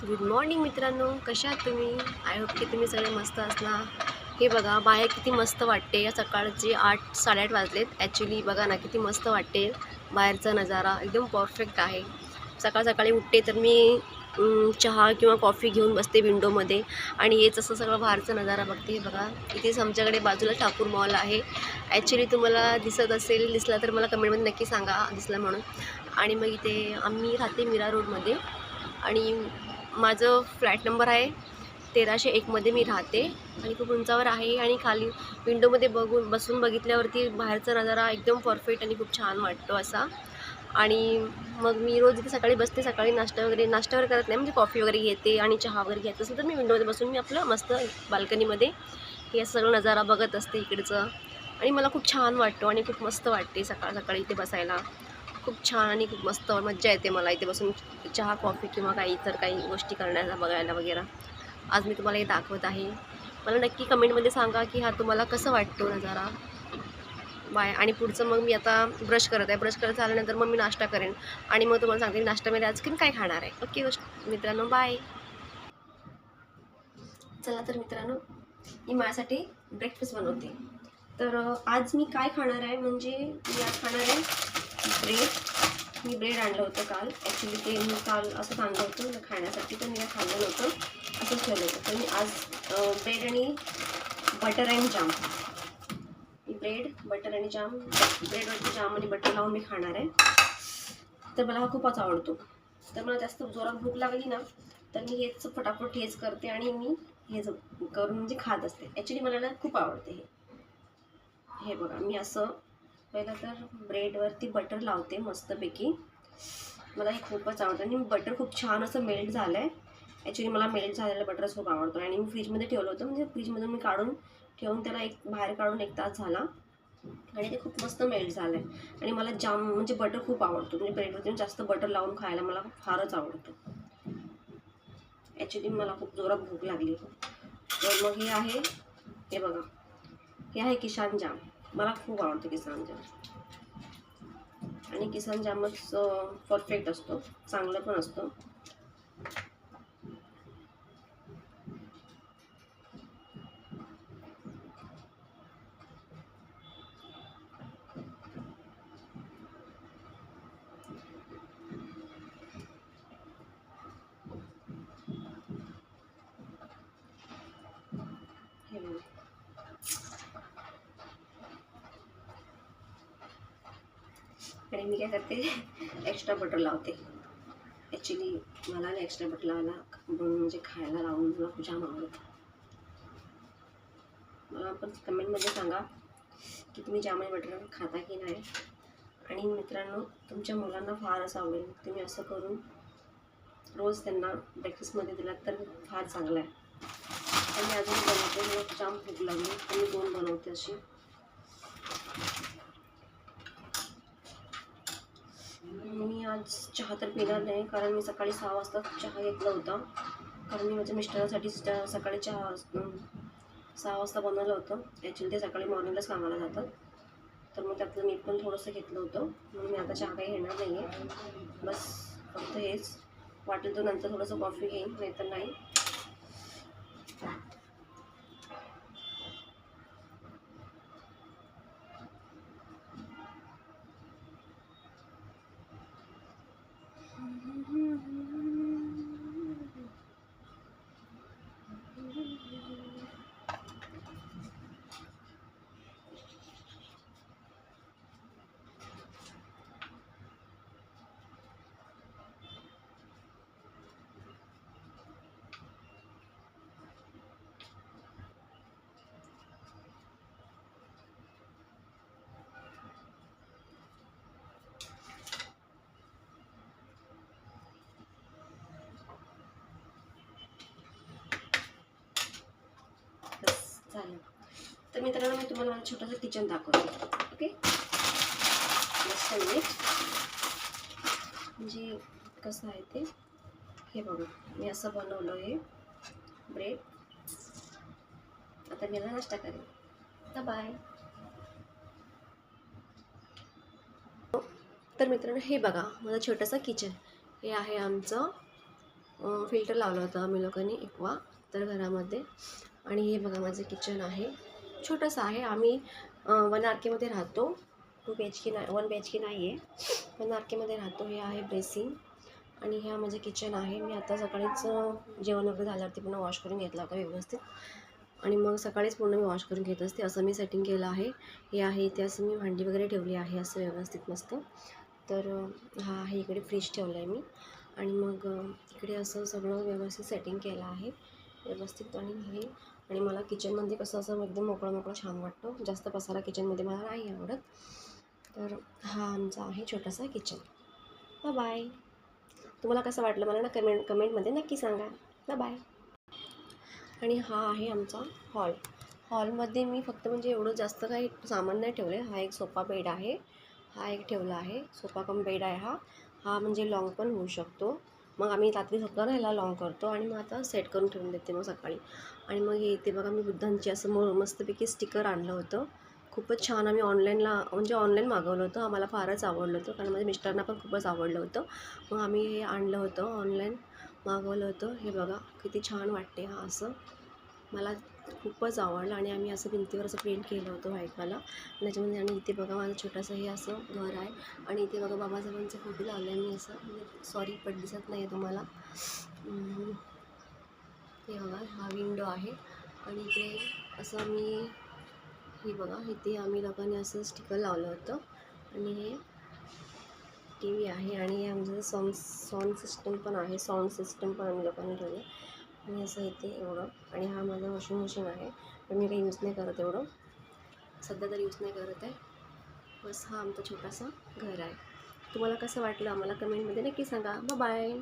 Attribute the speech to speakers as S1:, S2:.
S1: Good morning मित्रांनो, कशा आहात तुम्ही? आय होप की तुम्ही सगळे मस्त असणार. हे बघा बाहेर किती मस्त वाटते. सकाळचे 8-8:30 वाजलेत. ॲक्च्युली बघा ना किती मस्त वाटते. बाहेरचा नजारा एकदम परफेक्ट आहे. सकाळ सकाळी उठते तर मी चहा किंवा कॉफी घेऊन बसते विंडोमध्ये आणि हेच असं सगळं बाहेरचा नजारा बघते. हे बघा इथेच आमच्याकडे बाजूला ठाकूर मॉल आहे. ॲक्च्युली तुम्हाला दिसला तर मला कमेंटमध्ये नक्की सांगा दिसला म्हणून. आणि मग इथे आम्ही राहते मीरा रोडमध्ये आणि माझं फ्लॅट नंबर आहे 1301 मध्ये मी राहते आणि खूप उंचावर आहे आणि खाली विंडोमध्ये बसून बघितल्यावरती बाहेरचा नजारा एकदम परफेक्ट आणि खूप छान वाटतो असा. आणि मग मी रोज इथे सकाळी बसते. सकाळी नाश्ता वगैरे करत नाही, म्हणजे कॉफी वगैरे घेते आणि चहा वगैरे घ्यायचं असेल तर मी विंडोमध्ये बसून मी आपलं मस्त बाल्कनीमध्ये हे सगळं नजारा बघत असते इकडचं. आणि मला खूप छान वाटतो आणि खूप मस्त वाटते सकाळ सकाळी इथे बसायला. खूप छान आणि खूप मस्त मज्जा येते मला इथे बसून चहा कॉफी किंवा काही इतर काही गोष्टी करण्याचा बघायला वगैरे. आज मी तुम्हाला हे दाखवत आहे. मला नक्की कमेंटमध्ये सांगा की हा तुम्हाला कसं वाटतो नजारा. बाय. आणि पुढचं मग मी आता ब्रश करत आहे. ब्रश करत झाल्यानंतर मग मी नाश्ता करेन आणि मग तुम्हाला सांगते नाश्त्यामध्ये आज काय खाणार आहे. ओके मित्रांनो, बाय. चला तर मित्रांनो, मी माझ्यासाठी ब्रेकफास्ट बनवते. तर आज मी काय खाणार आहे म्हणजे मी आज खाणार आहे ब्रेड. मी ब्रेड आणलं होतं काल. ॲक्च्युली ते मी काल असंच आणलं होतं खाण्यासाठी, तर मी काय खाल्लं नव्हतं, असंच ठेवलं होतं. तर मी आज ब्रेड आणि butter and jam, bread butter आणि जाम, ब्रेडवरती जाम आणि बटर लावून मी खाणार आहे. तर मला हा खूपच आवडतो. तर मला जास्त जोरात भूक लागली ना तर मी हेच फटाफट हेच करते आणि मी हेच करून म्हणजे खात असते. ॲक्च्युली मला ना खूप आवडते हे बघा. मी असं पहिलं तर ब्रेडवरती बटर लावते मस्तपैकी. मला हे खूपच आवडतं आणि बटर खूप छान असं मेल्ट झालं आहे. ॲक्च्युली मला मेल्ट झालेलं बटरच खूप आवडतं आणि मी फ्रीजमध्ये ठेवलं होतं, म्हणजे फ्रीजमधून मी काढून ठेवून त्याला बाहेर काढून 1 तास झाला आणि ते खूप मस्त मेल्ट झालं आहे. आणि मला जाम म्हणजे बटर खूप आवडतो, म्हणजे ब्रेडवरती जास्त बटर लावून खायला मला फारच आवडतं. ॲक्च्युली मला खूप जोरात भूक लागली. तर मग हे आहे, हे बघा, हे आहे किसान जाम. मला खूप आवडतं किसान जाम आणि किसान जामच परफेक्ट असतो, चांगलं पण असतो. हे बघा. आणि मी काय करते, एक्स्ट्रा बटर लावते. ॲक्च्युली मला ना एक्स्ट्रा बटर लावायला म्हणजे खायला लावून मला खूप जाम आवडतं. मला पण कमेंटमध्ये सांगा की तुम्ही जाम आणि बटर खाता की नाही. आणि मित्रांनो, तुमच्या मुलांना फार असं आवडेल. तुम्ही असं करून रोज त्यांना ब्रेकफास्टमध्ये दिलात तर फार चांगलं आहे. आणि अजून बनवते, मला जाम भूक लागली तर मी 2 बनवते अशी. मी आज चहा तर पिणार नाही, कारण मी सकाळी 6 वाजता चहा घेतला होता. कारण मी माझ्या मिस्टरांसाठी सकाळी चहा 6 वाजता बनवलं होतं. ॲक्च्युली ते सकाळी मॉर्निंगलाच कामाला जातात. तर मग त्यातलं मी पण थोडंसं घेतलं होतं, म्हणून मी आता चहा काही घेणार नाही आहे. बस फक्त हेच, वाटेल तर नंतर थोडंसं कॉफी घेईन, नाहीतर नाही. बस झालं. तर मित्रांनो, मी तुम्हाला माझं छोटंसं किचन दाखवते. ओके, मस्त नीट म्हणजे कसं आहे ते. हे बघा, मी असं बनवलं आहे ब्रेड. आता मी याला नाश्ता करेन. तर बाय. तर मित्रांनो, हे बघा माझं छोटंसं किचन. हे आहे आमचं फिल्टर लावलं होतं आम्ही लोकांनी एक्वा तर घरामध्ये. आणि हे बघा माझं किचन आहे, छोटंसं आहे. आम्ही 1 RKमध्ये राहतो. 2 BHK नाही, 1 BHK नाही आहे, 1 RKमध्ये राहतो. हे आहे बेसिन आणि हा माझं किचन आहे. मी आता सकाळीच जेवण वगैरे झाल्यावरती पुन्हा वॉश करून घेतला होता व्यवस्थित आणि मग सकाळीच पूर्ण मी वॉश करून घेत असते. असं मी सेटिंग केलं आहे. हे आहे इथे असं मी भांडी वगैरे ठेवली आहे असं व्यवस्थित मस्त. तर हा आहे इकडे फ्रीज ठेवलं आहे मी आणि मग इकडे असं सगळं व्यवस्थित सेटिंग केलं आहे व्यवस्थित. आणि मला किचनमध्ये कसं असं एकदम मोकळं मोकळं छान वाटतं. जास्त पसारा किचनमध्ये मला नाही आवडत. तर हा आमचा आहे छोटासा किचन. बाय. तुम्हाला कसं वाटलं मला ना कमेंटमध्ये नक्की सांगा. बाय. आणि हा आहे आमचा हॉल. हॉलमध्ये मी फक्त म्हणजे एवढं जास्त काही सामान नाही ठेवलं आहे. हा एक सोफा बेड आहे, हा एक ठेवला आहे. सोफा कम बेड आहे हा. हा म्हणजे लॉंग पण होऊ शकतो. मग आम्ही रात्री झोपतो ना ह्याला लॉंग करतो आणि मग आता सेट करून ठेवून देते मग सकाळी. आणि मग हे इथे बघा मी बुद्धांची असं मस्तपैकी स्टिकर आणलं होतं. खूपच छान. आम्ही ऑनलाईन मागवलं होतं. आम्हाला फारच आवडलं होतं कारण माझ्या मिस्टरांना पण खूपच आवडलं होतं. मग आम्ही हे आणलं होतं, ऑनलाईन मागवलं होतं. हे बघा किती छान वाटते हा असं. मला खूपच आवडलं आणि आम्ही असं भिंतीवर असं पेंट केलं होतं व्हाईटवाला आणि त्याच्यामध्ये. आणि इथे बघा माझं छोटंसं हे असं घर आहे आणि इथे बघा बाबासाहेबांचा फोटो लावला आहे मी असं, म्हणजे सॉरी पण दिसत नाही आहे तुम्हाला. हे बघा हा विंडो आहे आणि इकडे असं हे बघा इथे आम्ही लोकांनी असं स्टिकर लावलं होतं. आणि हे टी व्ही आहे आणि हे आमचं साऊंड सिस्टम पण आहे. साऊंड सिस्टम पण आम्ही लोकांनी ठेवलं आणि असं इथे एवढं. आणि हा माझा वॉशिंग मशीन आहे पण मी काही यूज नाही करत एवढं, सध्या तर यूज नाही करत आहे. बस हा आमचा छोटासा घर आहे. तुम्हाला कसं वाटलं आम्हाला कमेंटमध्ये नक्की सांगा. बाय.